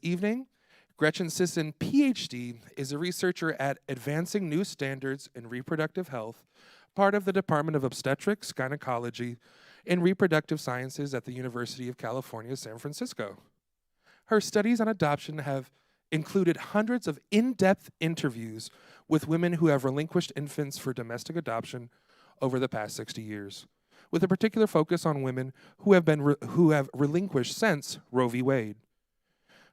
Evening, Gretchen Sisson, PhD, is a researcher at Advancing New Standards in Reproductive Health, part of the Department of Obstetrics, Gynecology, and Reproductive Sciences at the University of California, San Francisco. Her studies on adoption have included hundreds of in-depth interviews with women who have relinquished infants for domestic adoption over the past 60 years, with a particular focus on women who have relinquished since Roe v. Wade.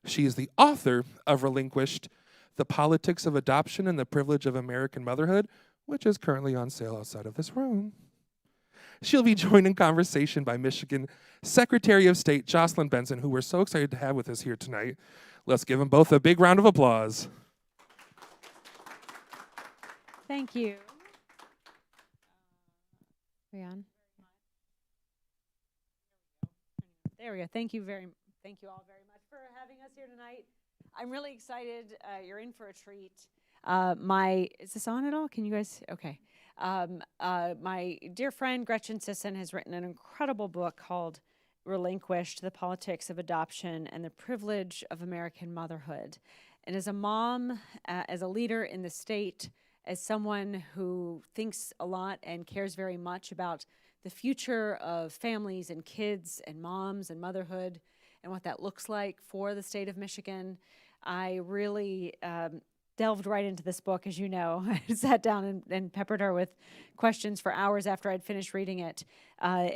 She is the author of Relinquished, The Politics of Adoption and the Privilege of American Motherhood, which is currently on sale outside of this room. She'll be joined in conversation by Michigan Secretary of State Jocelyn Benson, who we're so excited to have with us here tonight. Let's give them both a big round of applause. Thank you. Are we on? There we go. Thank you all very much for having us here tonight. I'm really excited. You're in for a treat. Is this on at all? Can you guys? Okay. My dear friend Gretchen Sisson has written an incredible book called Relinquished, The Politics of Adoption and the Privilege of American Motherhood. And as a mom, as a leader in the state, as someone who thinks a lot and cares very much about the future of families and kids and moms and motherhood and what that looks like for the state of Michigan, I really delved right into this book, as you know. I sat down and peppered her with questions for hours after I'd finished reading it,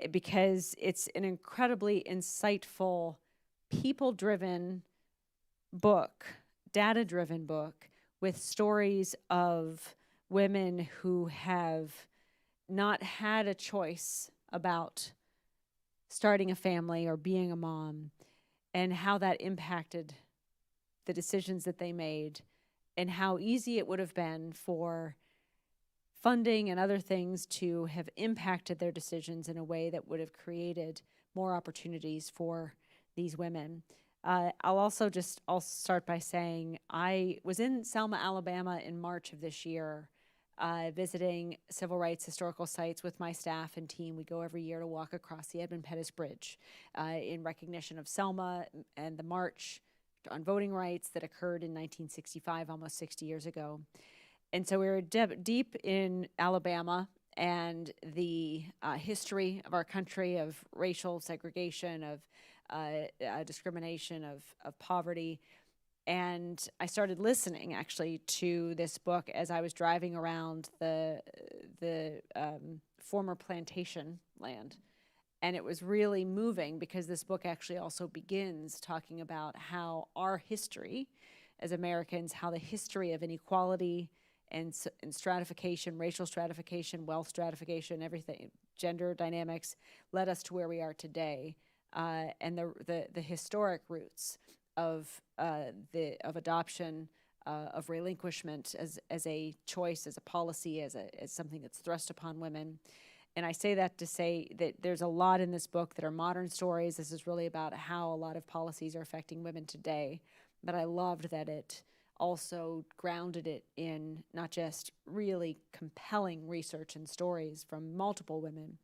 because it's an incredibly insightful, people-driven book, data-driven book, with stories of women who have not had a choice about starting a family or being a mom, and how that impacted the decisions that they made, and how easy it would have been for funding and other things to have impacted their decisions in a way that would have created more opportunities for these women. I'll start by saying I was in Selma, Alabama in March of this year, visiting civil rights historical sites with my staff and team. We go every year to walk across the Edmund Pettus Bridge in recognition of Selma and the march on voting rights that occurred in 1965, almost 60 years ago. And so we were deep in Alabama and the history of our country, of racial segregation, of discrimination, of poverty. And I started listening, actually, to this book as I was driving around the former plantation land. And it was really moving because this book actually also begins talking about how our history as Americans, how the history of inequality and stratification, racial stratification, wealth stratification, everything, gender dynamics, led us to where we are today, and the historic roots of adoption, of relinquishment as a choice, as a policy, as something that's thrust upon women. And I say that to say that there's a lot in this book that are modern stories. This is really about how a lot of policies are affecting women today. But I loved that it also grounded it in not just really compelling research and stories from multiple women,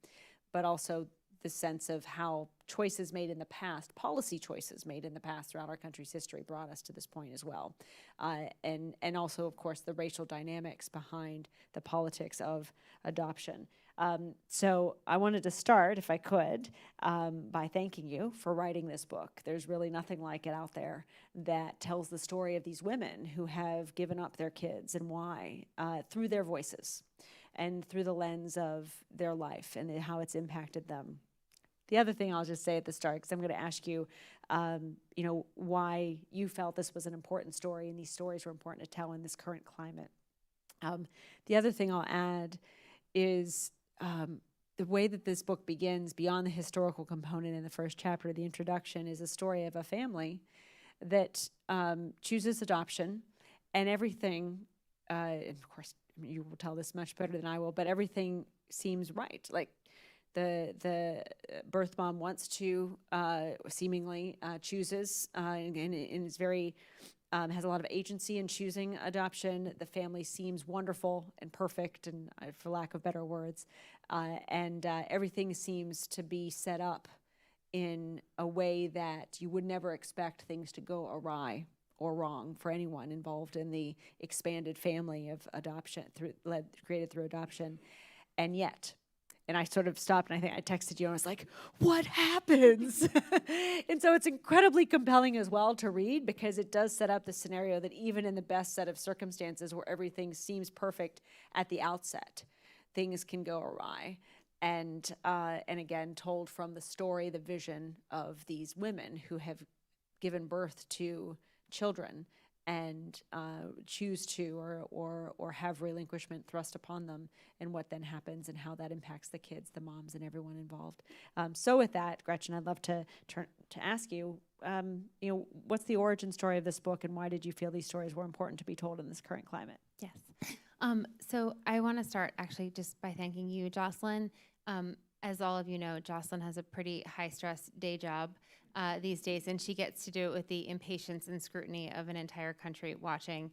but also the sense of how choices made in the past, policy choices made in the past throughout our country's history brought us to this point as well. And also, of course, the racial dynamics behind the politics of adoption. So I wanted to start, if I could, by thanking you for writing this book. There's really nothing like it out there that tells the story of these women who have given up their kids and why, through their voices and through the lens of their life and how it's impacted them. The other thing I'll just say at the start, because I'm going to ask you, why you felt this was an important story and these stories were important to tell in this current climate. The other thing I'll add is the way that this book begins, beyond the historical component in the first chapter, the introduction, is a story of a family that chooses adoption, and everything, and of course, you will tell this much better than I will, but everything seems right. Like the birth mom wants to, seemingly chooses, and is very, has a lot of agency in choosing adoption. The family seems wonderful and perfect, and for lack of better words, and everything seems to be set up in a way that you would never expect things to go awry or wrong for anyone involved in the expanded family of adoption created through adoption. And yet, and I sort of stopped, and I think I texted you, and I was like, what happens? And so it's incredibly compelling as well to read, because it does set up the scenario that even in the best set of circumstances where everything seems perfect at the outset, things can go awry. And again, told from the story, the vision of these women who have given birth to children and choose to or have relinquishment thrust upon them, and what then happens and how that impacts the kids, the moms, and everyone involved. So with that, Gretchen, I'd love to turn to ask you, what's the origin story of this book, and why did you feel these stories were important to be told in this current climate? Yes. So I want to start actually just by thanking you, Jocelyn. As all of you know, Jocelyn has a pretty high-stress day job these days, and she gets to do it with the impatience and scrutiny of an entire country watching.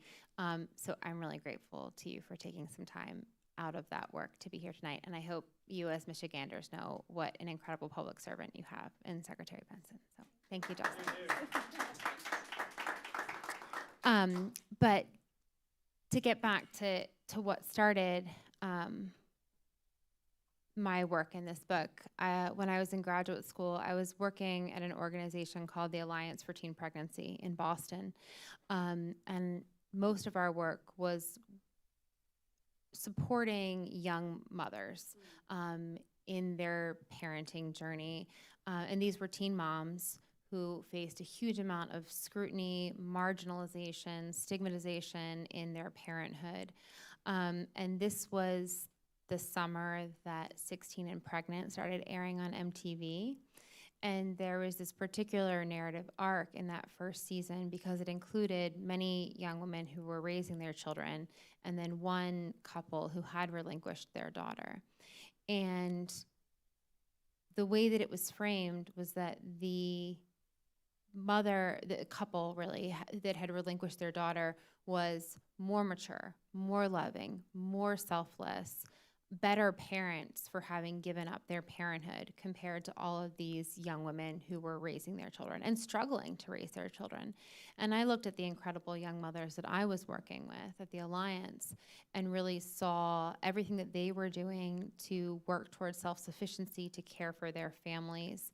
So I'm really grateful to you for taking some time out of that work to be here tonight, and I hope you as Michiganders know what an incredible public servant you have in Secretary Benson. So thank you, Jocelyn. But to get back to what started my work in this book, when I was in graduate school, I was working at an organization called the Alliance for Teen Pregnancy in Boston. And most of our work was supporting young mothers in their parenting journey. And these were teen moms who faced a huge amount of scrutiny, marginalization, stigmatization in their parenthood. And this was the summer that 16 and Pregnant started airing on MTV. And there was this particular narrative arc in that first season because it included many young women who were raising their children, and then one couple who had relinquished their daughter. And the way that it was framed was that the couple really that had relinquished their daughter was more mature, more loving, more selfless, better parents for having given up their parenthood compared to all of these young women who were raising their children and struggling to raise their children. And I looked at the incredible young mothers that I was working with at the Alliance and really saw everything that they were doing to work towards self-sufficiency, to care for their families.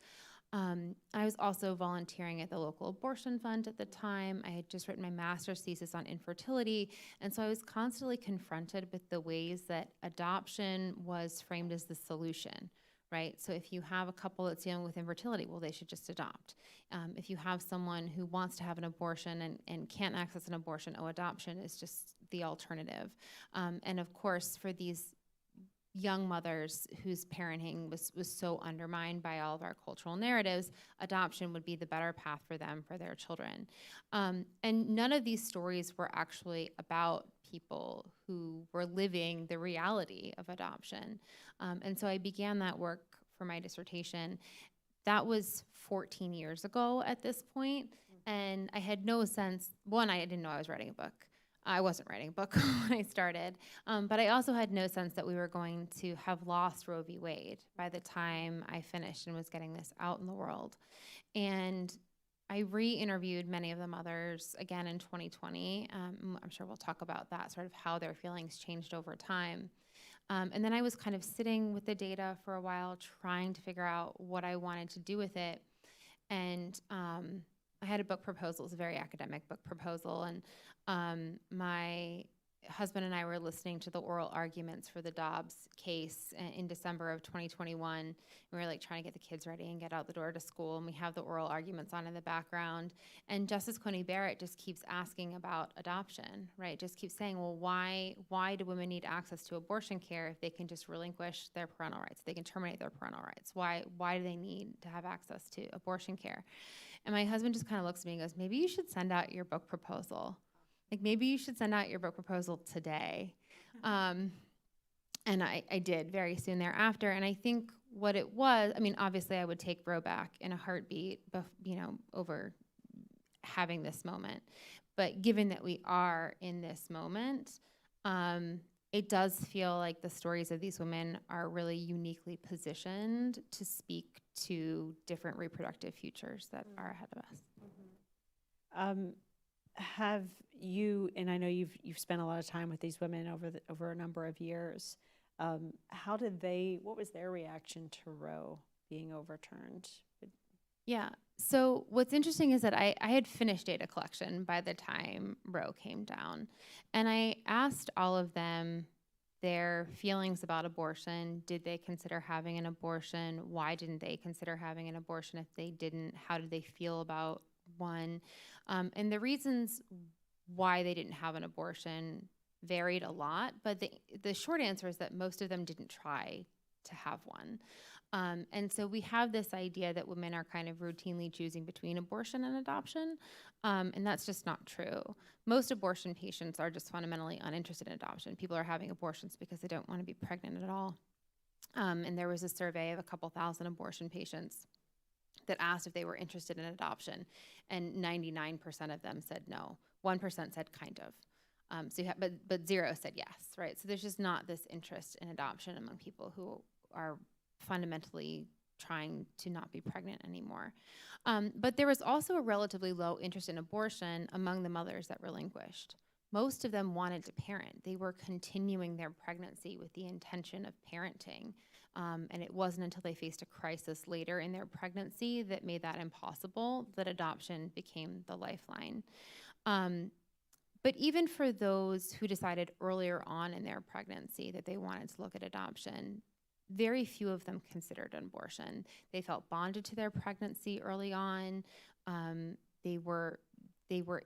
I was also volunteering at the local abortion fund at the time. I had just written my master's thesis on infertility, and so I was constantly confronted with the ways that adoption was framed as the solution, right? So if you have a couple that's dealing with infertility, well, they should just adopt. If you have someone who wants to have an abortion and can't access an abortion, adoption is just the alternative. And of course, for these young mothers whose parenting was so undermined by all of our cultural narratives, adoption would be the better path for them, for their children. And none of these stories were actually about people who were living the reality of adoption. And so I began that work for my dissertation. That was 14 years ago at this point, and I had no sense, one, I didn't know I was writing a book. I wasn't writing a book when I started, but I also had no sense that we were going to have lost Roe v. Wade by the time I finished and was getting this out in the world. And I re-interviewed many of the mothers again in 2020. I'm sure we'll talk about that, sort of how their feelings changed over time. And then I was kind of sitting with the data for a while, trying to figure out what I wanted to do with it. And I had a book proposal. It was a very academic book proposal, and my husband and I were listening to the oral arguments for the Dobbs case in December of 2021. We were like trying to get the kids ready and get out the door to school, and we have the oral arguments on in the background. And Justice Coney Barrett just keeps asking about adoption, right? Just keeps saying, well, why do women need access to abortion care if they can just relinquish their parental rights? They can terminate their parental rights. Why do they need to have access to abortion care? And my husband just kind of looks at me and goes, maybe you should send out your book proposal. Like, maybe you should send out your book proposal today. And I did very soon thereafter. And I think what it was, I mean, obviously I would take Roe back in a heartbeat, over having this moment. But given that we are in this moment, it does feel like the stories of these women are really uniquely positioned to speak to different reproductive futures that are ahead of us. Have you, and I know you've spent a lot of time with these women over a number of years. What was their reaction to Roe being overturned? Yeah. So what's interesting is that I had finished data collection by the time Roe came down. And I asked all of them their feelings about abortion. Did they consider having an abortion? Why didn't they consider having an abortion if they didn't? How did they feel about one? And the reasons why they didn't have an abortion varied a lot. But the short answer is that most of them didn't try to have one. And so we have this idea that women are kind of routinely choosing between abortion and adoption, and that's just not true. Most abortion patients are just fundamentally uninterested in adoption. People are having abortions because they don't want to be pregnant at all. And there was a survey of a couple thousand abortion patients that asked if they were interested in adoption, and 99% of them said no. 1% said kind of. But 0 said yes, right? So there's just not this interest in adoption among people who are fundamentally trying to not be pregnant anymore. But there was also a relatively low interest in abortion among the mothers that relinquished. Most of them wanted to parent. They were continuing their pregnancy with the intention of parenting. And it wasn't until they faced a crisis later in their pregnancy that made that impossible that adoption became the lifeline. But even for those who decided earlier on in their pregnancy that they wanted to look at adoption, very few of them considered an abortion. They felt bonded to their pregnancy early on. They were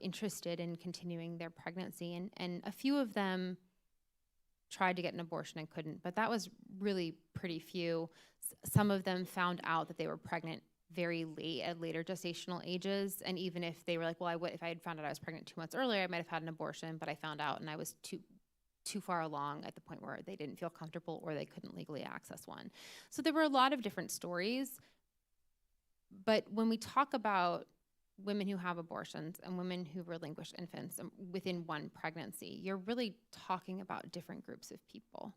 interested in continuing their pregnancy, and a few of them tried to get an abortion and couldn't, but that was really pretty few. Some of them found out that they were pregnant very late, at later gestational ages, and even if they were like, well, if I had found out I was pregnant 2 months earlier, I might have had an abortion, but I found out and I was too far along at the point where they didn't feel comfortable or they couldn't legally access one. So there were a lot of different stories. But when we talk about women who have abortions and women who relinquish infants within one pregnancy, you're really talking about different groups of people.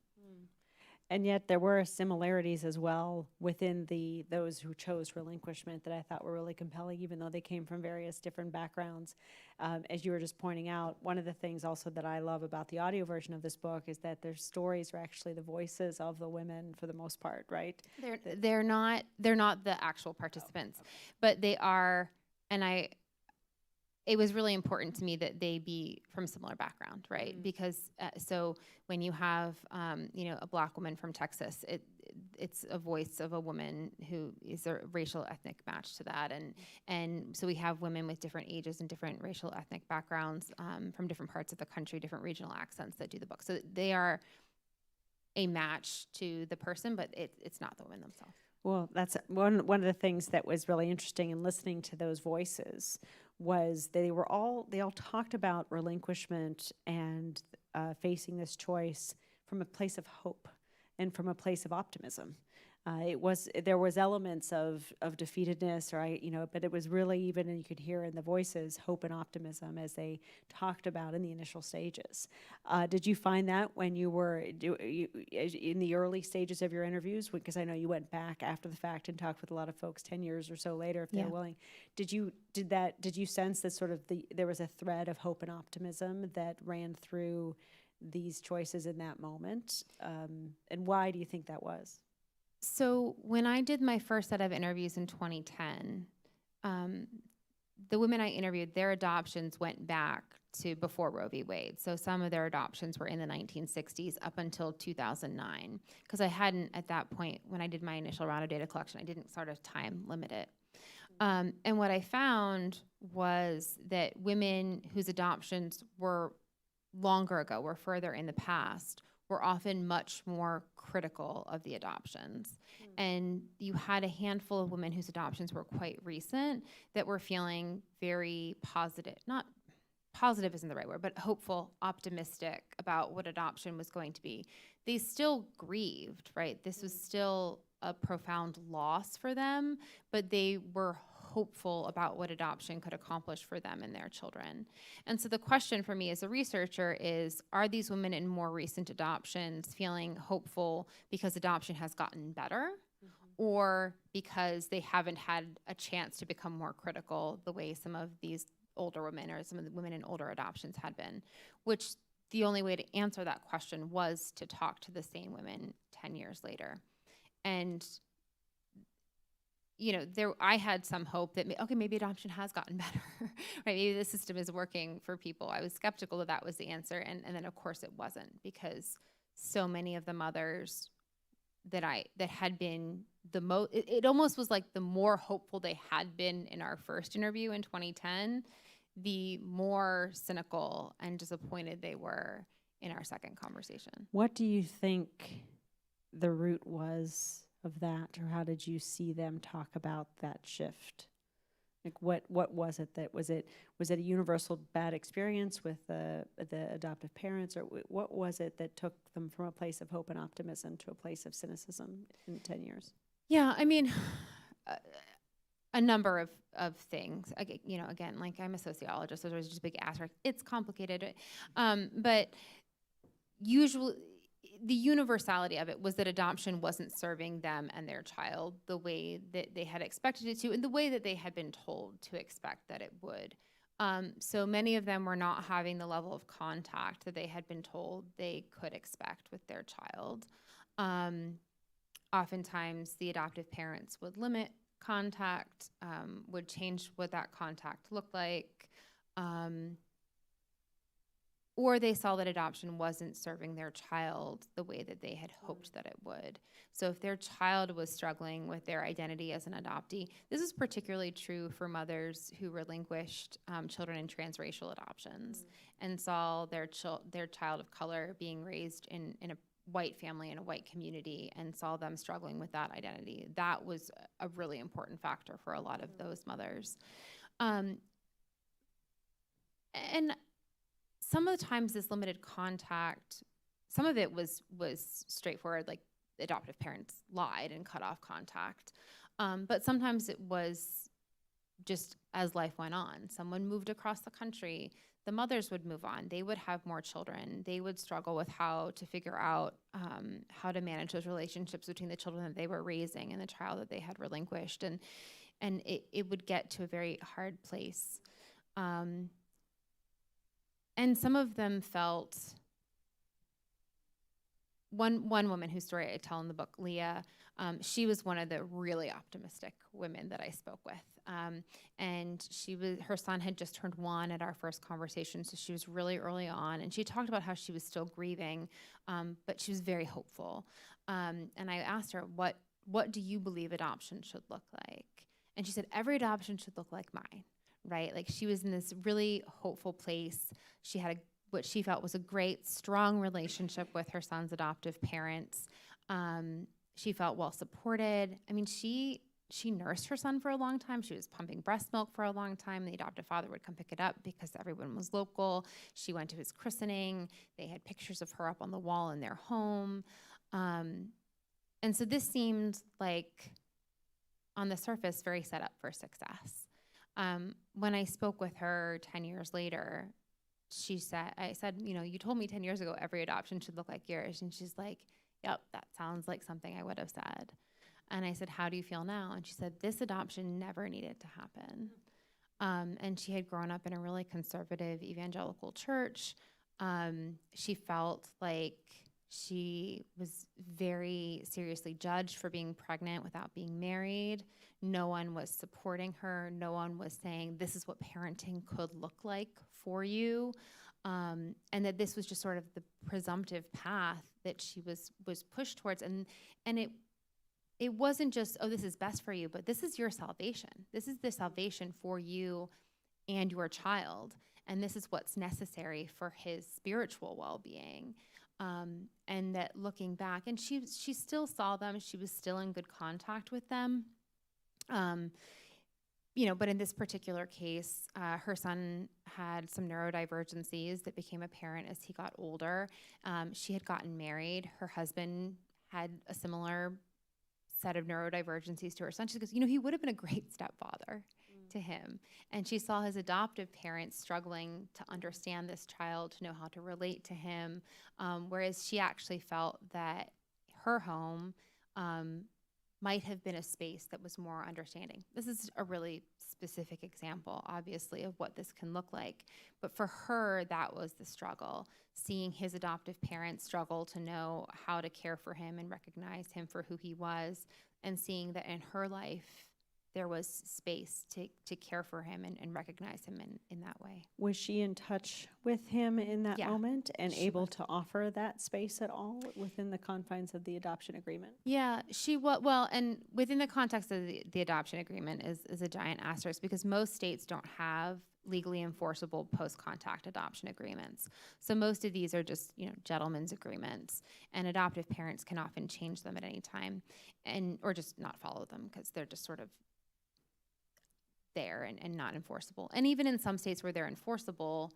And yet there were similarities as well within those who chose relinquishment that I thought were really compelling, even though they came from various different backgrounds. As you were just pointing out, one of the things also that I love about the audio version of this book is that their stories are actually the voices of the women for the most part, right? They're not the actual participants, but they are, and it was really important to me that they be from similar background, right? Mm-hmm. Because so when you have a Black woman from Texas, it's a voice of a woman who is a racial ethnic match to that, and so we have women with different ages and different racial ethnic backgrounds from different parts of the country, different regional accents that do the book. So they are a match to the person, but it's not the women themselves. Well, that's one of the things that was really interesting in listening to those voices was they all talked about relinquishment and facing this choice from a place of hope and from a place of optimism. There was elements of defeatedness, but it was really, even, and you could hear in the voices, hope and optimism as they talked about in the initial stages. Did you find that when you were in the early stages of your interviews? Because I know you went back after the fact and talked with a lot of folks 10 years or so later, if they're willing. Did you sense that sort of there was a thread of hope and optimism that ran through these choices in that moment? And why do you think that was? So when I did my first set of interviews in 2010, the women I interviewed, their adoptions went back to before Roe v. Wade. So some of their adoptions were in the 1960s up until 2009. Because I hadn't, at that point, when I did my initial round of data collection, I didn't sort of time limit it. And what I found was that women whose adoptions were longer ago, were further in the past, were often much more critical of the adoptions. And you had a handful of women whose adoptions were quite recent that were feeling very positive, not positive isn't the right word, but hopeful, optimistic about what adoption was going to be. They still grieved, right? This was still a profound loss for them, but they were hopeful about what adoption could accomplish for them and their children. And so the question for me as a researcher is, are these women in more recent adoptions feeling hopeful because adoption has gotten better, or because they haven't had a chance to become more critical the way some of these older women or some of the women in older adoptions had been, which the only way to answer that question was to talk to the same women 10 years later. And I had some hope that, maybe adoption has gotten better, right? Maybe the system is working for people. I was skeptical that was the answer. And then, of course, it wasn't, because so many of the mothers that had been the most, it almost was like the more hopeful they had been in our first interview in 2010, the more cynical and disappointed they were in our second conversation. What do you think the root was of that, or how did you see them talk about that shift? Like, what was it that was it a universal bad experience with the adoptive parents, or what was it that took them from a place of hope and optimism to a place of cynicism in 10 years? Yeah, I mean, a number of things. Again, like, I'm a sociologist, so there's just a big asterisk. It's complicated, but usually the universality of it was that adoption wasn't serving them and their child the way that they had expected it to, and the way that they had been told to expect that it would. So many of them were not having the level of contact that they had been told they could expect with their child. Oftentimes, the adoptive parents would limit contact, would change what that contact looked like, or they saw that adoption wasn't serving their child the way that they had hoped that it would. So if their child was struggling with their identity as an adoptee, this is particularly true for mothers who relinquished children in transracial adoptions and saw their child of color being raised in a white family in a white community, and saw them struggling with that identity. That was a really important factor for a lot of those mothers. And some of the times this limited contact, some of it was straightforward, like the adoptive parents lied and cut off contact. But sometimes it was just as life went on. Someone moved across the country. The mothers would move on. They would have more children. They would struggle with how to figure out how to manage those relationships between the children that they were raising and the child that they had relinquished. And it would get to a very hard place. And some of them felt, one woman whose story I tell in the book, Leah, she was one of the really optimistic women that I spoke with. And her son had just turned 1 at our first conversation, so she was really early on. And she talked about how she was still grieving, but she was very hopeful. And I asked her, what do you believe adoption should look like? And she said, every adoption should look like mine, right? Like, she was in this really hopeful place. She had what she felt was a great, strong relationship with her son's adoptive parents. She felt well supported. I mean, she nursed her son for a long time. She was pumping breast milk for a long time. The adoptive father would come pick it up because everyone was local. She went to his christening. They had pictures of her up on the wall in their home. And so this seemed like, on the surface, very set up for success. When I spoke with her 10 years later, I said, you told me 10 years ago every adoption should look like yours. And she's like, yep, that sounds like something I would have said. And I said, how do you feel now? And she said, this adoption never needed to happen. And she had grown up in a really conservative evangelical church. She felt like she was very seriously judged for being pregnant without being married. No one was supporting her. No one was saying, this is what parenting could look like for you. And that this was just sort of the presumptive path that she was pushed towards. And it wasn't just, oh, this is best for you, but this is your salvation. This is the salvation for you and your child. And this is what's necessary for his spiritual well-being. And that looking back, and she still saw them. She was still in good contact with them. But in this particular case, her son had some neurodivergencies that became apparent as he got older. She had gotten married. Her husband had a similar set of neurodivergencies to her son. She goes, he would have been a great stepfather. to him. And she saw his adoptive parents struggling to understand this child, to know how to relate to him, whereas she actually felt that her home might have been a space that was more understanding. This is a really specific example, obviously, of what this can look like. But for her, that was the struggle, seeing his adoptive parents struggle to know how to care for him and recognize him for who he was, and seeing that in her life, there was space to care for him and recognize him in that way. Was she in touch with him in that Yeah, moment and she able was. to offer that space at all within the confines of the adoption agreement? Yeah, she was, well, and within the context of the adoption agreement is a giant asterisk, because most states don't have legally enforceable post-contact adoption agreements. So most of these are just, gentlemen's agreements, and adoptive parents can often change them at any time, or just not follow them because they're just sort of there and not enforceable. And even in some states where they're enforceable,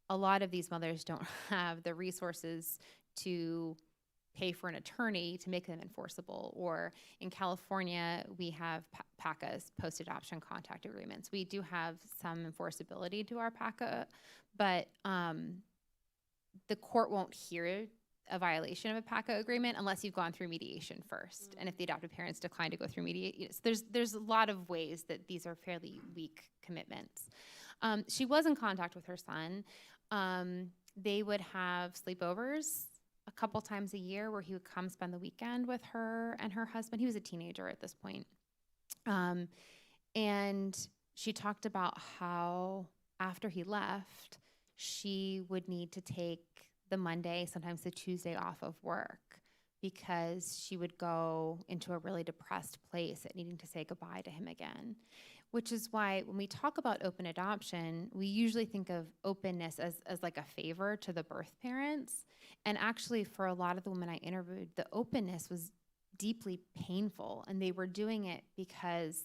a lot of these mothers don't have the resources to pay for an attorney to make them enforceable. Or in California, we have PACAs, post-adoption contact agreements. We do have some enforceability to our PACA, but the court won't hear a violation of a PACA agreement unless you've gone through mediation first. And if the adoptive parents decline to go through mediation, there's a lot of ways that these are fairly weak commitments. She was in contact with her son. They would have sleepovers a couple times a year where he would come spend the weekend with her and her husband. He was a teenager at this point. And she talked about how after he left, she would need to take the Monday, sometimes the Tuesday off of work, because she would go into a really depressed place at needing to say goodbye to him again. Which is why when we talk about open adoption, we usually think of openness as like a favor to the birth parents. And actually, for a lot of the women I interviewed, the openness was deeply painful, and they were doing it because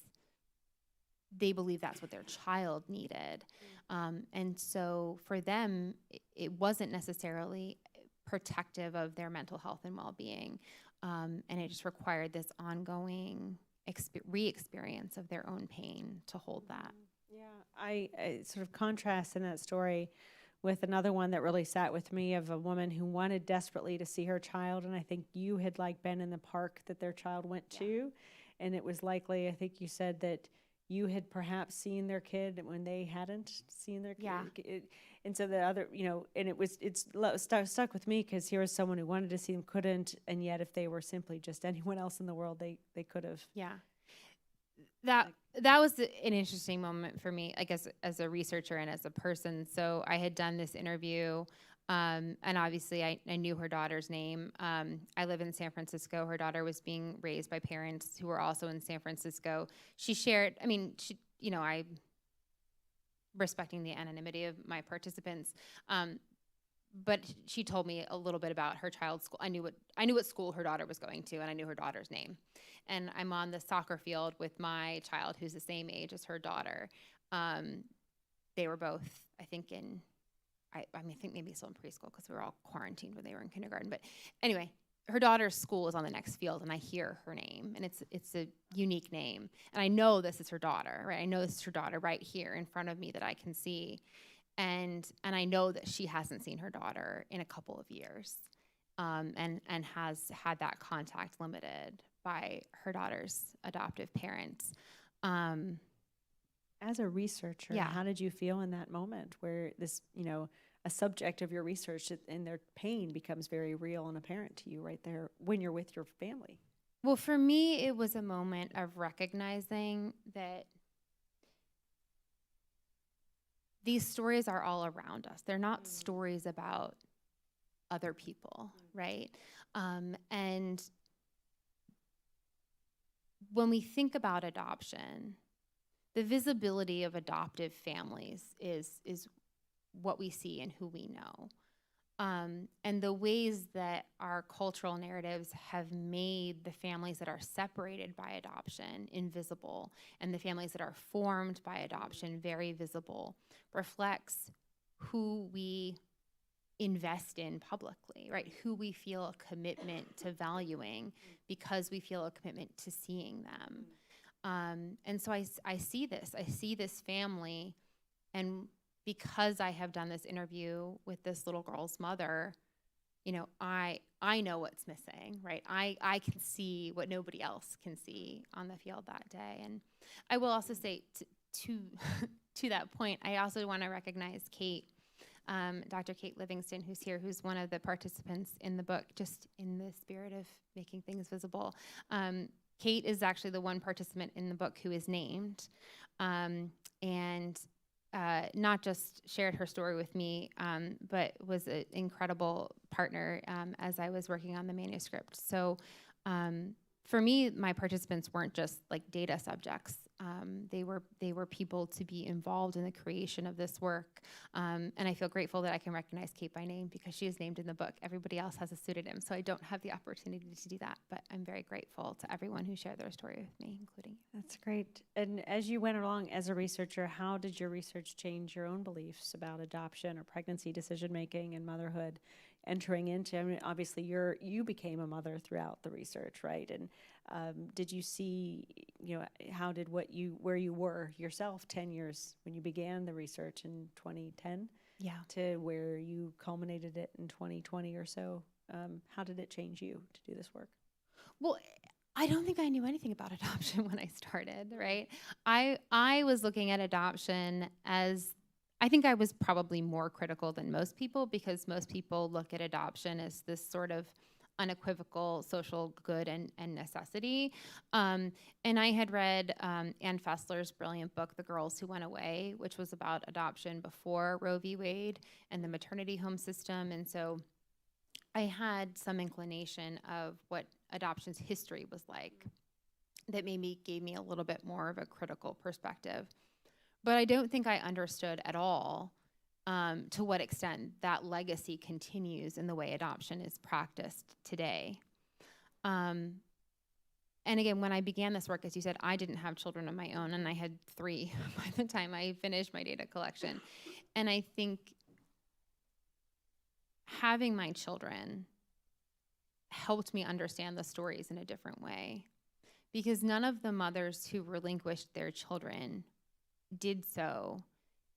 they believed that's what their child needed. And so for them, it wasn't necessarily protective of their mental health and well-being. And it just required this ongoing re-experience of their own pain to hold that. Yeah, I sort of contrast in that story with another one that really sat with me, of a woman who wanted desperately to see her child. And I think you had been in the park that their child went to. And it was likely, I think you said that you had perhaps seen their kid when they hadn't seen their kid. Yeah. And so the other, and it's stuck with me, because here was someone who wanted to see them, couldn't, and yet if they were simply just anyone else in the world, they could have. Yeah. That was an interesting moment for me, I guess, as a researcher and as a person. So I had done this interview, and obviously I knew her daughter's name. I live in San Francisco. Her daughter was being raised by parents who were also in San Francisco. She shared, I respecting the anonymity of my participants, but she told me a little bit about her child's school. I knew what school her daughter was going to, and I knew her daughter's name. And I'm on the soccer field with my child, who's the same age as her daughter. They were both, I think, I think maybe still in preschool, because we were all quarantined when they were in kindergarten. But anyway, her daughter's school is on the next field, and I hear her name, and it's a unique name. And I know this is her daughter, right? I know this is her daughter right here in front of me that I can see. And I know that she hasn't seen her daughter in a couple of years, and has had that contact limited by her daughter's adoptive parents. As a researcher, how did you feel in that moment where this, a subject of your research and their pain becomes very real and apparent to you right there when you're with your family? Well, for me, it was a moment of recognizing that these stories are all around us. They're not stories about other people, right? And when we think about adoption, the visibility of adoptive families is what we see and who we know. And the ways that our cultural narratives have made the families that are separated by adoption invisible, and the families that are formed by adoption very visible, reflects who we invest in publicly, right? Who we feel a commitment to valuing because we feel a commitment to seeing them. And so I see this family, and because I have done this interview with this little girl's mother, you know, I know what's missing, right? I can see what nobody else can see on the field that day. And I will also say to to that point, I also want to recognize Kate, Dr. Kate Livingston, who's here, who's one of the participants in the book, just in the spirit of making things visible. Kate is actually the one participant in the book who is named, and not just shared her story with me, but was an incredible partner as I was working on the manuscript. So for me, my participants weren't just like data subjects. They were people to be involved in the creation of this work. And I feel grateful that I can recognize Kate by name because she is named in the book. Everybody else has a pseudonym, so I don't have the opportunity to do that. But I'm very grateful to everyone who shared their story with me, including you. That's great. And as you went along as a researcher, how did your research change your own beliefs about adoption or pregnancy decision-making and motherhood entering into, I mean, obviously you became a mother throughout the research, right? And did you see, you know, how did where you were yourself 10 years when you began the research in 2010 to where you culminated it in 2020 or so? How did it change you to do this work? Well, I don't think I knew anything about adoption when I started, right? I was looking at adoption as, I think I was probably more critical than most people because most people look at adoption as this sort of unequivocal social good and necessity. And I had read Ann Fessler's brilliant book, The Girls Who Went Away, which was about adoption before Roe v. Wade and the maternity home system. And so I had some inclination of what adoption's history was like that maybe gave me a little bit more of a critical perspective. But I don't think I understood at all to what extent that legacy continues in the way adoption is practiced today. And again, when I began this work, as you said, I didn't have children of my own, and I had 3 by the time I finished my data collection. And I think having my children helped me understand the stories in a different way, because none of the mothers who relinquished their children did so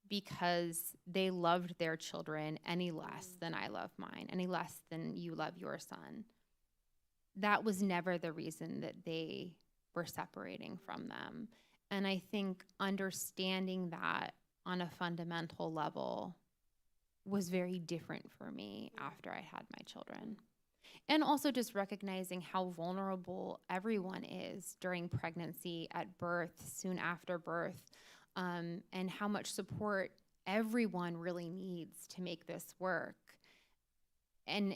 because they loved their children any less than I love mine, any less than you love your son. That was never the reason that they were separating from them. And I think understanding that on a fundamental level was very different for me after I had my children. And also just recognizing how vulnerable everyone is during pregnancy, at birth, soon after birth, and how much support everyone really needs to make this work. And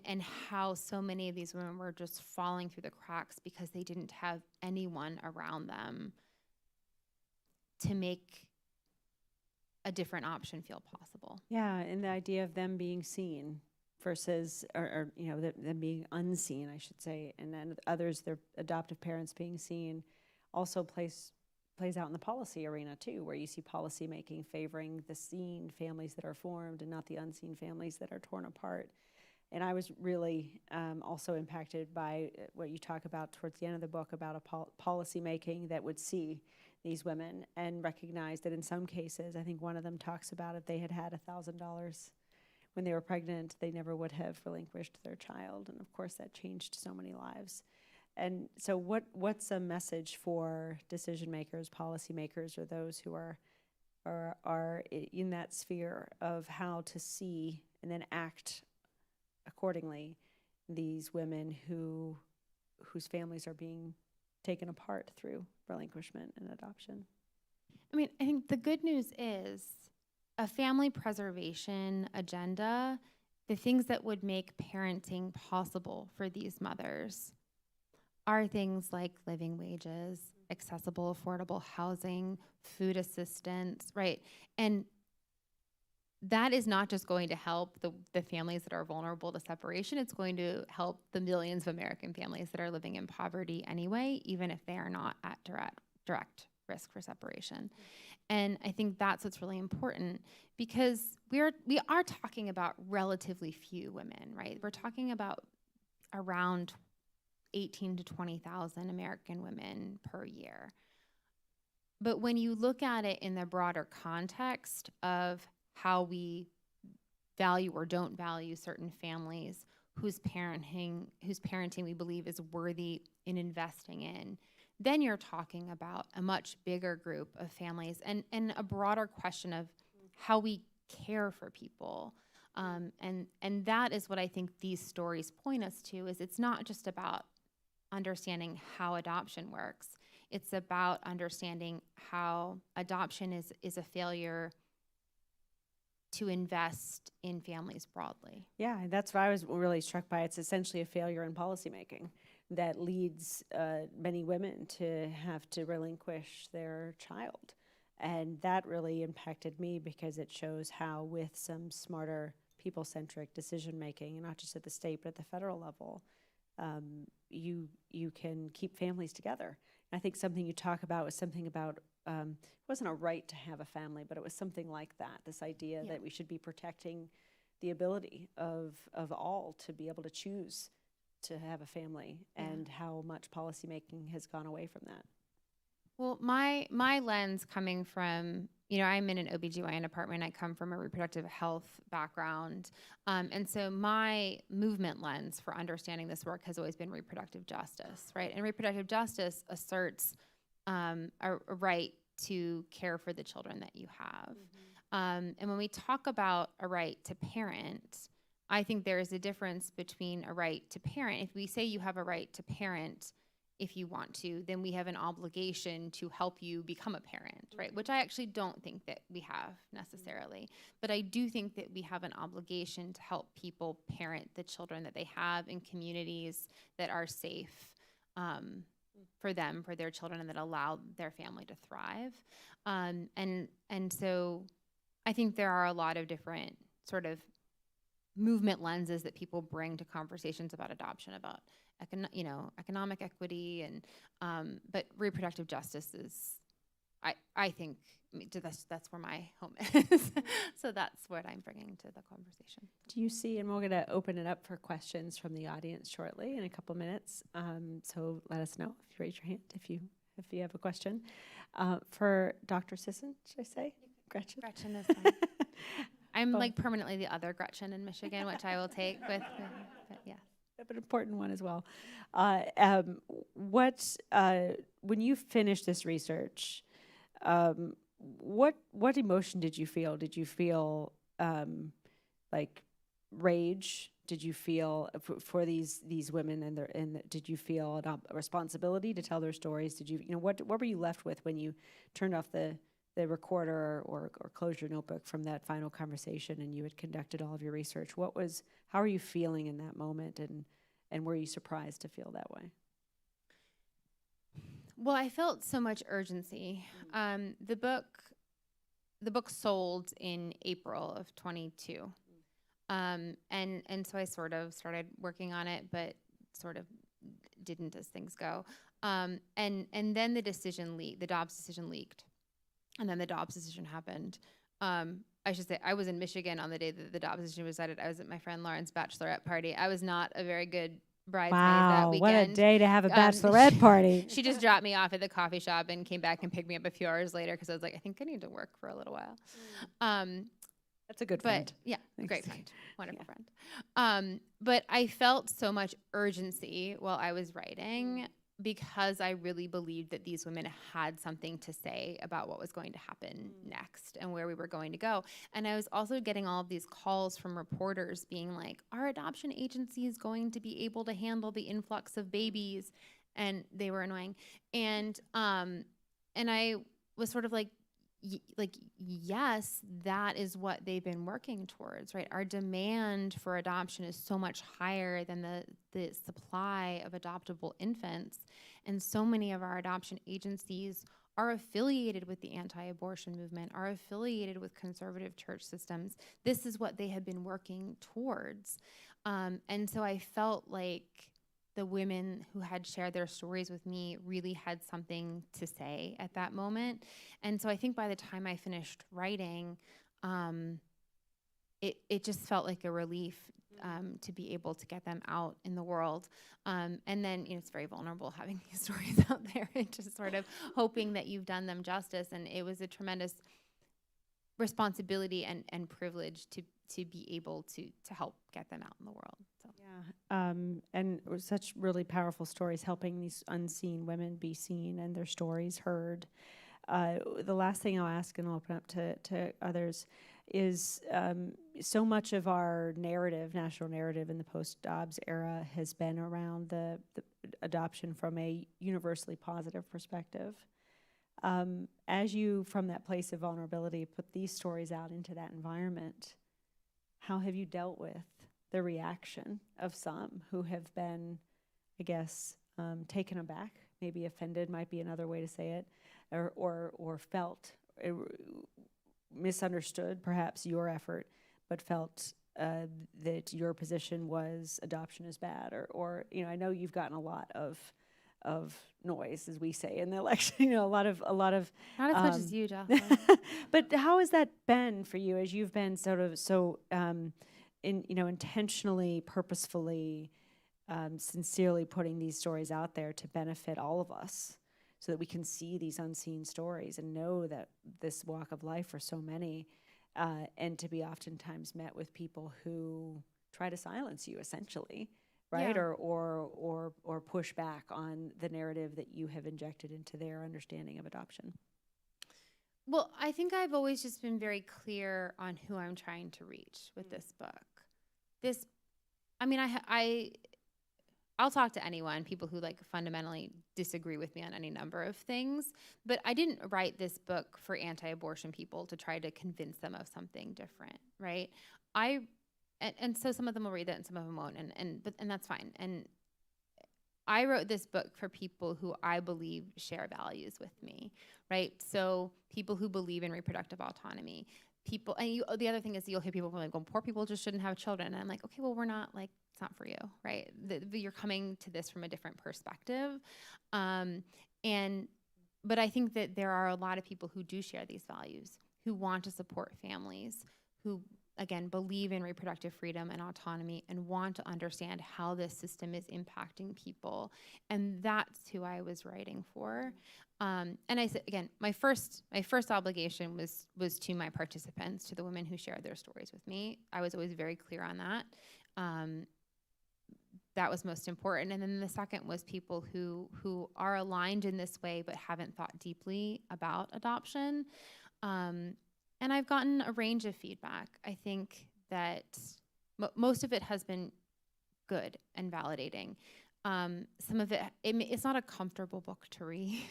how so many of these women were just falling through the cracks because they didn't have anyone around them to make a different option feel possible. Yeah, and the idea of them being seen versus, or you know, them being unseen, I should say, and then others, their adoptive parents being seen, also plays out in the policy arena too, where you see policy making favoring the seen families that are formed and not the unseen families that are torn apart. And I was really also impacted by what you talk about towards the end of the book about a policy making that would see these women and recognize that in some cases, I think one of them talks about if they had had $1,000 when they were pregnant, they never would have relinquished their child. And of course, that changed so many lives. And so what's a message for decision makers, policy makers, or those who are in that sphere of how to see and then act accordingly these women whose families are being taken apart through relinquishment and adoption? I mean, I think the good news is a family preservation agenda, the things that would make parenting possible for these mothers are things like living wages, accessible, affordable housing, food assistance, right? And that is not just going to help the families that are vulnerable to separation. It's going to help the millions of American families that are living in poverty anyway, even if they are not at direct risk for separation. And I think that's what's really important, because we are talking about relatively few women, right? We're talking about around 18 to 20,000 American women per year. But when you look at it in the broader context of how we value or don't value certain families whose parenting we believe is worthy in investing in, then you're talking about a much bigger group of families and a broader question of how we care for people. And that is what I think these stories point us to, is it's not just about understanding how adoption works. It's about understanding how adoption is a failure to invest in families broadly. Yeah, and that's what I was really struck by. It's essentially a failure in policymaking that leads many women to have to relinquish their child. And that really impacted me because it shows how, with some smarter people-centric decision-making, not just at the state but at the federal level, you can keep families together. And I think something you talk about was something about, it wasn't a right to have a family, but it was something like that, this idea that we should be protecting the ability of all to be able to choose to have a family, and how much policymaking has gone away from that. Well, my lens coming from, I'm in an OBGYN department. I come from a reproductive health background. And so my movement lens for understanding this work has always been reproductive justice, right? And reproductive justice asserts a right to care for the children that you have. And when we talk about a right to parent, I think there is a difference between a right to parent. If we say you have a right to parent if you want to, then we have an obligation to help you become a parent, right? Which I actually don't think that we have necessarily. But I do think that we have an obligation to help people parent the children that they have in communities that are safe for them, for their children, and that allow their family to thrive. And so I think there are a lot of different sort of movement lenses that people bring to conversations about adoption, about economic equity, and but reproductive justice is, I think, that's where my home is. So that's what I'm bringing to the conversation. Do you see, and we're going to open it up for questions from the audience shortly in a couple minutes. So let us know if you raise your hand if you have a question. For Dr. Sisson, should I say? Gretchen? Gretchen is fine. I'm like permanently the other Gretchen in Michigan, which I will take with, but yeah. An important one as well. When you finished this research, what emotion did you feel? Did you feel like rage? Did you feel for these women and did you feel a responsibility to tell their stories? Did you what were you left with when you turned off the recorder or closed your notebook from that final conversation and you had conducted all of your research? How are you feeling in that moment, and were you surprised to feel that way? Well, I felt so much urgency. The book sold in April of 22. And so I sort of started working on it, but sort of didn't as things go. And then the Dobbs decision leaked. And then the Dobbs decision happened. I should say, I was in Michigan on the day that the Dobbs decision was decided. I was at my friend Lauren's bachelorette party. I was not a very good bridesmaid that weekend. What a day to have a bachelorette party. She just dropped me off at the coffee shop and came back and picked me up a few hours later because I was like, I think I need to work for a little while. That's a good friend. Yeah, great friend. Wonderful friend. But I felt so much urgency while I was writing because I really believed that these women had something to say about what was going to happen next and where we were going to go. And I was also getting all of these calls from reporters being like, are adoption agencies going to be able to handle the influx of babies? And they were annoying. And I was sort of like, yes, that is what they've been working towards, right? Our demand for adoption is so much higher than the supply of adoptable infants. And so many of our adoption agencies are affiliated with the anti-abortion movement, are affiliated with conservative church systems. This is what they have been working towards. And so I felt like the women who had shared their stories with me really had something to say at that moment. And so I think by the time I finished writing, it just felt like a relief to be able to get them out in the world. And then, it's very vulnerable having these stories out there and just sort of hoping that you've done them justice. And it was a tremendous responsibility and privilege to be able to help get them out in the world. So. Yeah, and it was such really powerful stories helping these unseen women be seen and their stories heard. The last thing I'll ask, and I'll open up to others, is so much of our narrative, national narrative in the post-Dobbs era has been around the adoption from a universally positive perspective. As you, from that place of vulnerability, put these stories out into that environment, how have you dealt with the reaction of some who have been, I guess, taken aback, maybe offended might be another way to say it, or felt misunderstood perhaps your effort, but felt that your position was adoption is bad, or I know you've gotten a lot of noise, as we say in the election, a lot of Not as much as you, Jocelyn. but how has that been for you as you've been sort of so intentionally, purposefully, sincerely putting these stories out there to benefit all of us, so that we can see these unseen stories and know that this walk of life for so many, and to be oftentimes met with people who try to silence you, essentially, right? Yeah. Or push back on the narrative that you have injected into their understanding of adoption. Well, I think I've always just been very clear on who I'm trying to reach with this book. I'll talk to anyone, people who fundamentally disagree with me on any number of things, but I didn't write this book for anti-abortion people to try to convince them of something different, right? And so some of them will read it and some of them won't, and that's fine. And I wrote this book for people who I believe share values with me, right? So people who believe in reproductive autonomy, people, and the other thing is you'll hear people like, well, poor people just shouldn't have children. And I'm like, okay, well, we're not it's not for you, right? You're coming to this from a different perspective. But I think that there are a lot of people who do share these values, who want to support families, who, again, believe in reproductive freedom and autonomy and want to understand how this system is impacting people. And that's who I was writing for. And I said, again, my first obligation was to my participants, to the women who shared their stories with me. I was always very clear on that. That was most important. And then the second was people who are aligned in this way but haven't thought deeply about adoption. And I've gotten a range of feedback. I think that most of it has been good and validating. Some of it's not a comfortable book to read.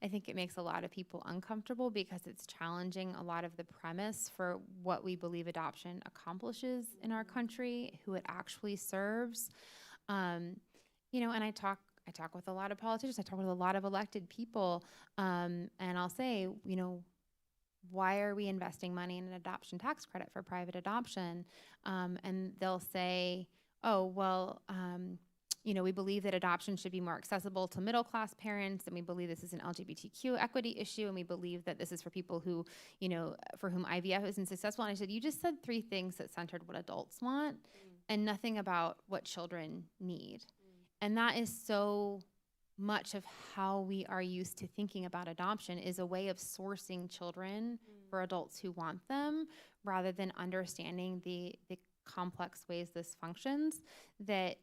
I think it makes a lot of people uncomfortable because it's challenging a lot of the premise for what we believe adoption accomplishes in our country, who it actually serves. And I talk with a lot of politicians. I talk with a lot of elected people, and I'll say, why are we investing money in an adoption tax credit for private adoption? And they'll say, oh, well, we believe that adoption should be more accessible to middle-class parents, and we believe this is an LGBTQ equity issue, and we believe that this is for people who, for whom IVF isn't successful. And I said, you just said three things that centered what adults want and nothing about what children need. And that is so much of how we are used to thinking about adoption, is a way of sourcing children for adults who want them, rather than understanding the complex ways this functions, that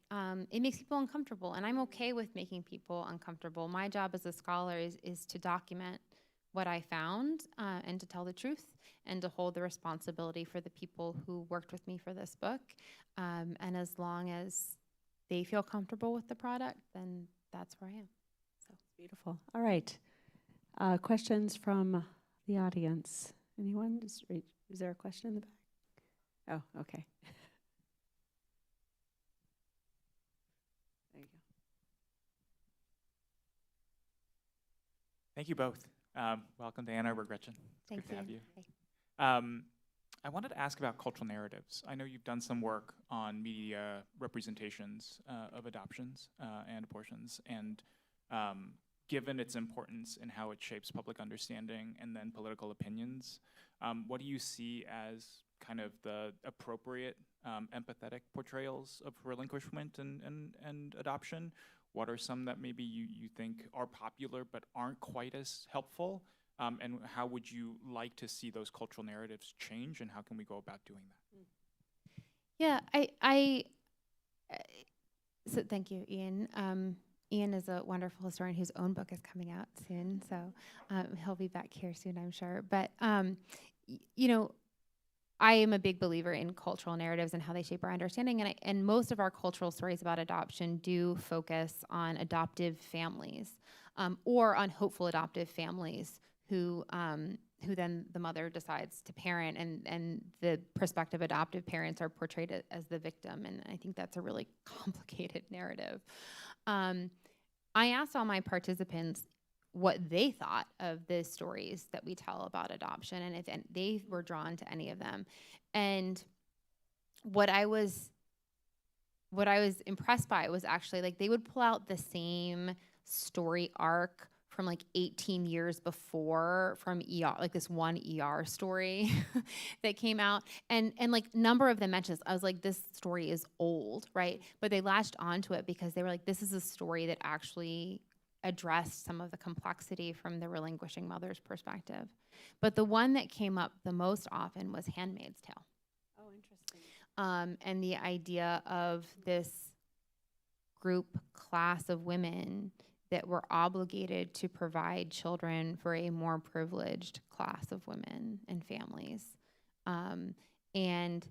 it makes people uncomfortable. And I'm okay with making people uncomfortable. My job as a scholar is to document what I found and to tell the truth and to hold the responsibility for the people who worked with me for this book. And as long as they feel comfortable with the product, then that's where I am. So beautiful. All right. Questions from the audience? Anyone? Is there a question in the back? Oh, okay. There you go. Thank you both. Welcome to Ann Arbor, Gretchen. It's thank good to have you. Hey. I wanted to ask about cultural narratives. I know you've done some work on media representations of adoptions and abortions, and given its importance in how it shapes public understanding and then political opinions, what do you see as kind of the appropriate empathetic portrayals of relinquishment and adoption? What are some that maybe you think are popular but aren't quite as helpful? And how would you like to see those cultural narratives change, and how can we go about doing that? Yeah, so thank you, Ian. Ian is a wonderful historian whose own book is coming out soon, so he'll be back here soon, I'm sure. But, you know, I am a big believer in cultural narratives and how they shape our understanding, and most of our cultural stories about adoption do focus on adoptive families, or on hopeful adoptive families who then the mother decides to parent, and the prospective adoptive parents are portrayed as the victim, and I think that's a really complicated narrative. I asked all my participants what they thought of the stories that we tell about adoption, and if they were drawn to any of them. And what I was impressed by was actually, like, they would pull out the same story arc from like 18 years before from ER, like this one ER story that came out. And like number of them mentions, I was like, this story is old, right? But they latched onto it because they were like, this is a story that actually addressed some of the complexity from the relinquishing mother's perspective. But the one that came up the most often was Handmaid's Tale. Oh, interesting. And the idea of this group class of women that were obligated to provide children for a more privileged class of women and families. And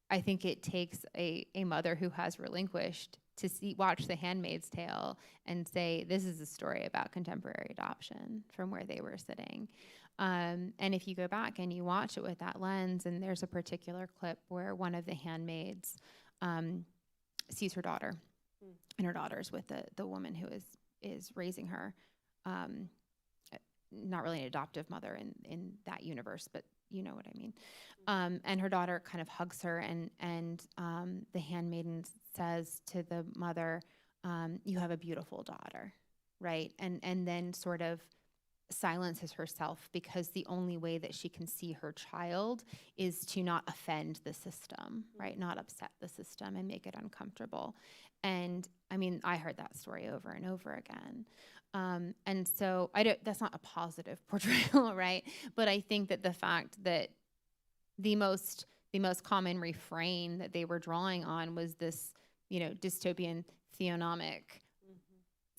I think it takes a mother who has relinquished to watch The Handmaid's Tale and say, this is a story about contemporary adoption from where they were sitting. And if you go back and you watch it with that lens, and there's a particular clip where one of the handmaids sees her daughter, and her daughter's with the woman who is raising her, not really an adoptive mother in that universe, but you know what I mean. And her daughter kind of hugs her, and the handmaiden says to the mother, you have a beautiful daughter, right? And then sort of silences herself, because the only way that she can see her child is to not offend the system, right? Not upset the system and make it uncomfortable. And I mean, I heard that story over and over again. And so that's not a positive portrayal, right? But I think that the fact that the most common refrain that they were drawing on was this, dystopian theonomic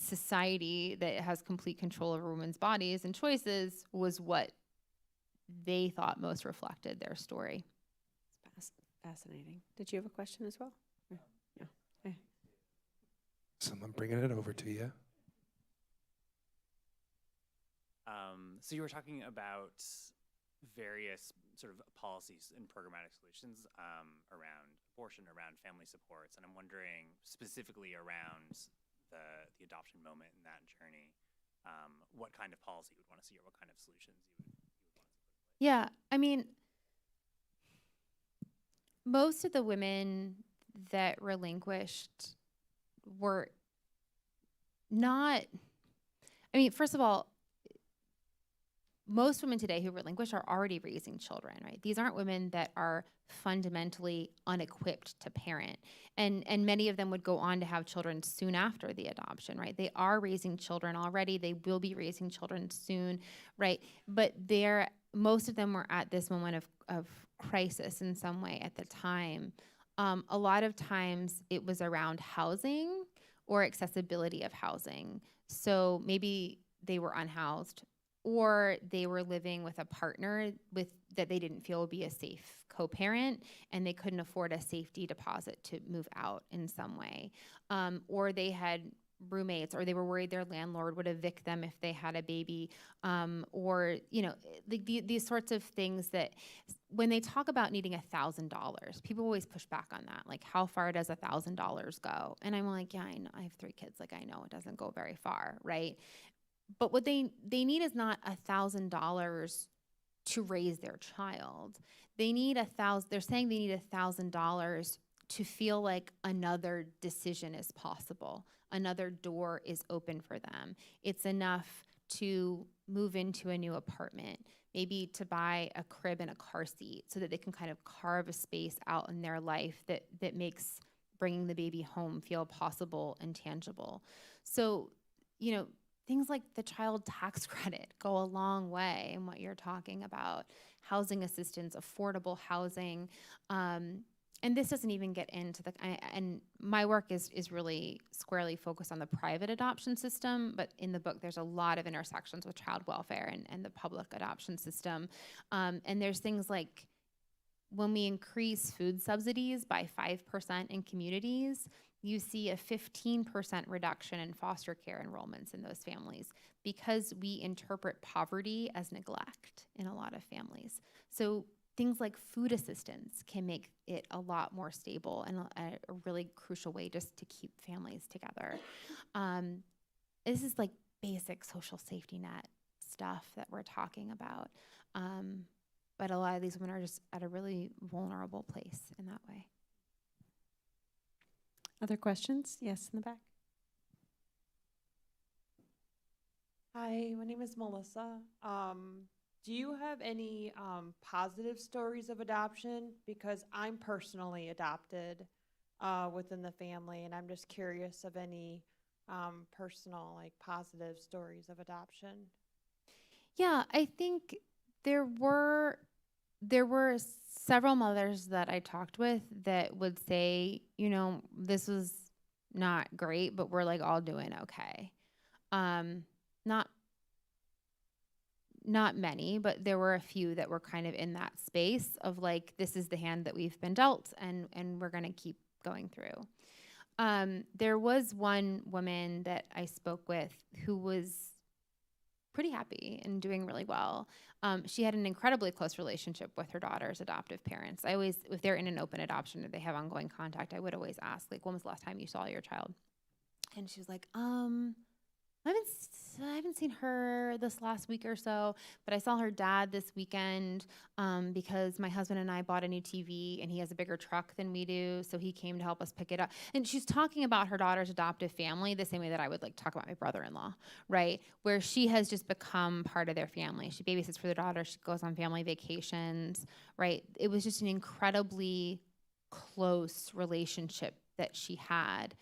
society that has complete control over women's bodies and choices was what they thought most reflected their story. It's fascinating. Did you have a question as well? Yeah. Hey. So I'm bringing it over to you. So you were talking about various sort of policies and programmatic solutions around abortion, around family supports, and I'm wondering specifically around the adoption moment in that journey, what kind of policy you would want to see, or what kind of solutions you would want to see. Yeah, I mean, most of the women that relinquished were not, I mean, first of all, most women today who relinquish are already raising children, right? These aren't women that are fundamentally unequipped to parent. And many of them would go on to have children soon after the adoption, right? They are raising children already. They will be raising children soon, right? But most of them were at this moment of crisis in some way at the time. A lot of times it was around housing or accessibility of housing. So maybe they were unhoused, or they were living with a partner that they didn't feel would be a safe co-parent, and they couldn't afford a safety deposit to move out in some way. Or they had roommates, or they were worried their landlord would evict them if they had a baby, or these sorts of things that when they talk about needing $1,000, people always push back on that. Like, how far does $1,000 go? And I'm like, yeah, I know, I have 3 kids. Like, I know it doesn't go very far, right? But what they need is not $1,000 to raise their child. They need they're saying they need $1,000 to feel like another decision is possible. Another door is open for them. It's enough to move into a new apartment. maybe to buy a crib and a car seat so that they can kind of carve a space out in their life that makes bringing the baby home feel possible and tangible. So, you know, things like the child tax credit go a long way in what you're talking about. Housing assistance, affordable housing. And this doesn't even get into and my work is really squarely focused on the private adoption system, but in the book there's a lot of intersections with child welfare and the public adoption system. And there's things like when we increase food subsidies by 5% in communities, you see a 15% reduction in foster care enrollments in those families because we interpret poverty as neglect in a lot of families. So things like food assistance can make it a lot more stable and a really crucial way just to keep families together. This is like basic social safety net stuff that we're talking about. But a lot of these women are just at a really vulnerable place in that way. Other questions? Yes, in the back. Hi, my name is Melissa. Do you have any positive stories of adoption? Because I'm personally adopted within the family, and I'm just curious of any personal, like, positive stories of adoption. Yeah, I think there were several mothers that I talked with that would say, you know, this was not great, but we're like all doing okay. Not many, but there were a few that were kind of in that space of like, this is the hand that we've been dealt and we're going to keep going through. There was one woman that I spoke with who was pretty happy and doing really well. She had an incredibly close relationship with her daughter's adoptive parents. I always, if they're in an open adoption or they have ongoing contact, I would always ask, like, when was the last time you saw your child? And she was like, I haven't seen her this last week or so, but I saw her dad this weekend because my husband and I bought a new TV and he has a bigger truck than we do, so he came to help us pick it up. And she's talking about her daughter's adoptive family the same way that I would like talk about my brother-in-law, right? Where she has just become part of their family. She babysits for their daughter. She goes on family vacations, right? It was just an incredibly close relationship that she had.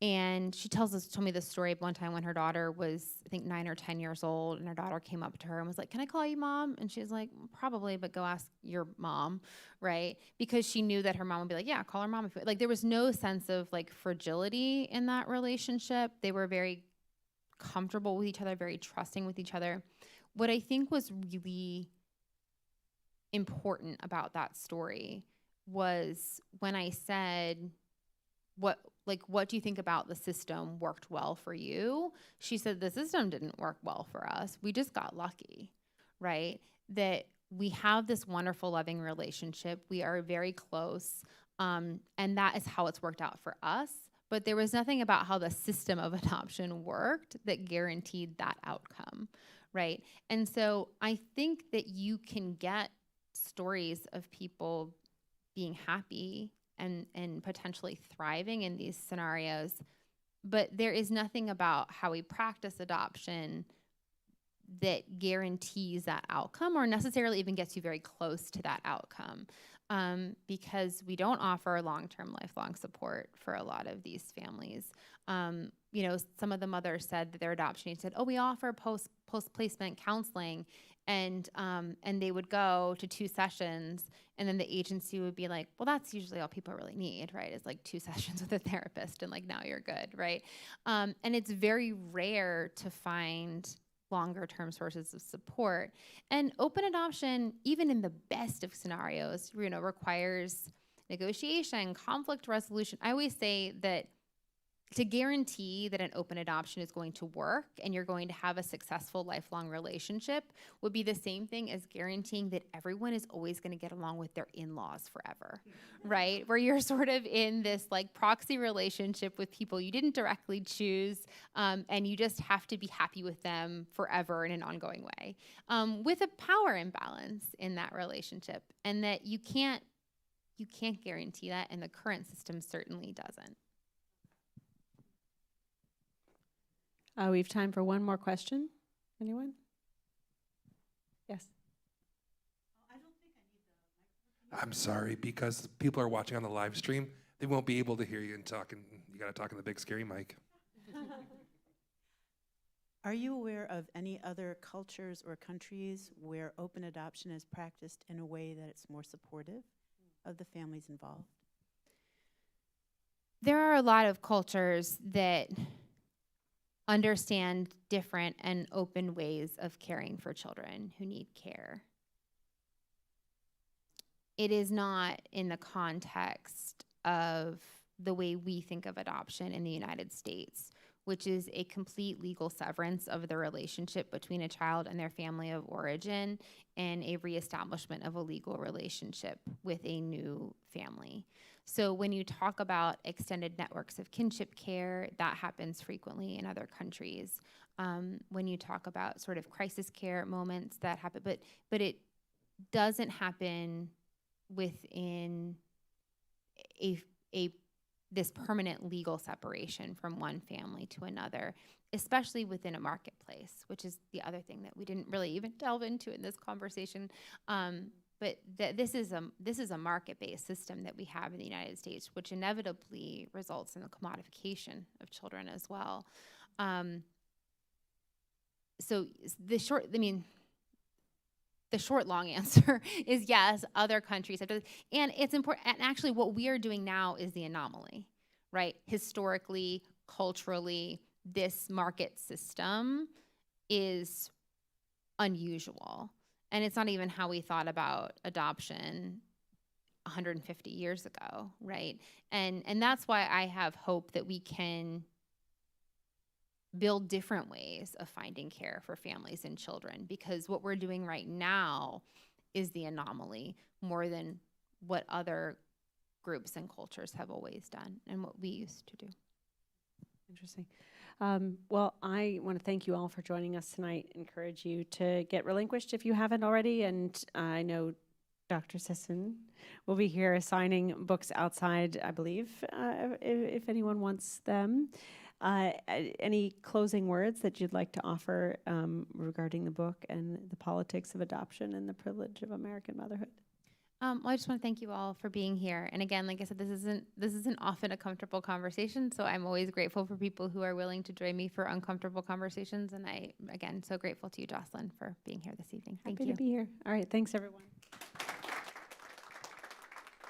And she told me this story one time when her daughter was, I think, 9 or 10 years old, and her daughter came up to her and was like, "Can I call you mom?" And she was like, "Probably, but go ask your mom," right? Because she knew that her mom would be like, "Yeah, call her mom." If like there was no sense of like fragility in that relationship. They were very comfortable with each other, very trusting with each other. What I think was really important about that story was when I said, what do you think about the system worked well for you? She said, the system didn't work well for us. We just got lucky, right? That we have this wonderful, loving relationship. We are very close. And that is how it's worked out for us. But there was nothing about how the system of adoption worked that guaranteed that outcome, right? And so I think that you can get stories of people being happy and potentially thriving in these scenarios, but there is nothing about how we practice adoption that guarantees that outcome or necessarily even gets you very close to that outcome, because we don't offer long-term, lifelong support for a lot of these families. You know, some of the mothers said that their adoption said, "Oh, we offer post-placement counseling," and they would go to 2 sessions, and then the agency would be like, "Well, that's usually all people really need, right? Is like 2 sessions with a therapist, and like now you're good, right?" And it's very rare to find longer-term sources of support. And open adoption, even in the best of scenarios, you know, requires negotiation, conflict resolution. I always say that to guarantee that an open adoption is going to work and you're going to have a successful lifelong relationship would be the same thing as guaranteeing that everyone is always going to get along with their in-laws forever, right? Where you're sort of in this like proxy relationship with people you didn't directly choose, and you just have to be happy with them forever in an ongoing way, with a power imbalance in that relationship, and that you can't guarantee that, and the current system certainly doesn't. We have time for one more question. Anyone? Yes. I'm sorry, because people are watching on the live stream. They won't be able to hear you and talk, and you got to talk in the big scary mic. Are you aware of any other cultures or countries where open adoption is practiced in a way that it's more supportive of the families involved? There are a lot of cultures that understand different and open ways of caring for children who need care. It is not in the context of the way we think of adoption in the United States, which is a complete legal severance of the relationship between a child and their family of origin and a reestablishment of a legal relationship with a new family. So when you talk about extended networks of kinship care, that happens frequently in other countries. When you talk about sort of crisis care moments, that happen, but it doesn't happen within this permanent legal separation from one family to another, especially within a marketplace, which is the other thing that we didn't really even delve into in this conversation. But this is a market-based system that we have in the United States, which inevitably results in the commodification of children as well. So the short long answer is yes, other countries have done this. And it's important, and actually what we are doing now is the anomaly, right? Historically, culturally, this market system is unusual. And it's not even how we thought about adoption 150 years ago, right? And that's why I have hope that we can build different ways of finding care for families and children, because what we're doing right now is the anomaly more than what other groups and cultures have always done and what we used to do. Interesting. Well, I want to thank you all for joining us tonight. Encourage you to get Relinquished if you haven't already. And I know Dr. Sisson will be here signing books outside, I believe, if anyone wants them. Any closing words that you'd like to offer regarding the book and the politics of adoption and the privilege of American motherhood? Well, I just want to thank you all for being here. And again, like I said, this isn't often a comfortable conversation, so I'm always grateful for people who are willing to join me for uncomfortable conversations. And I, again, so grateful to you, Jocelyn, for being here this evening. Thank you. Happy to be here. All right, thanks everyone.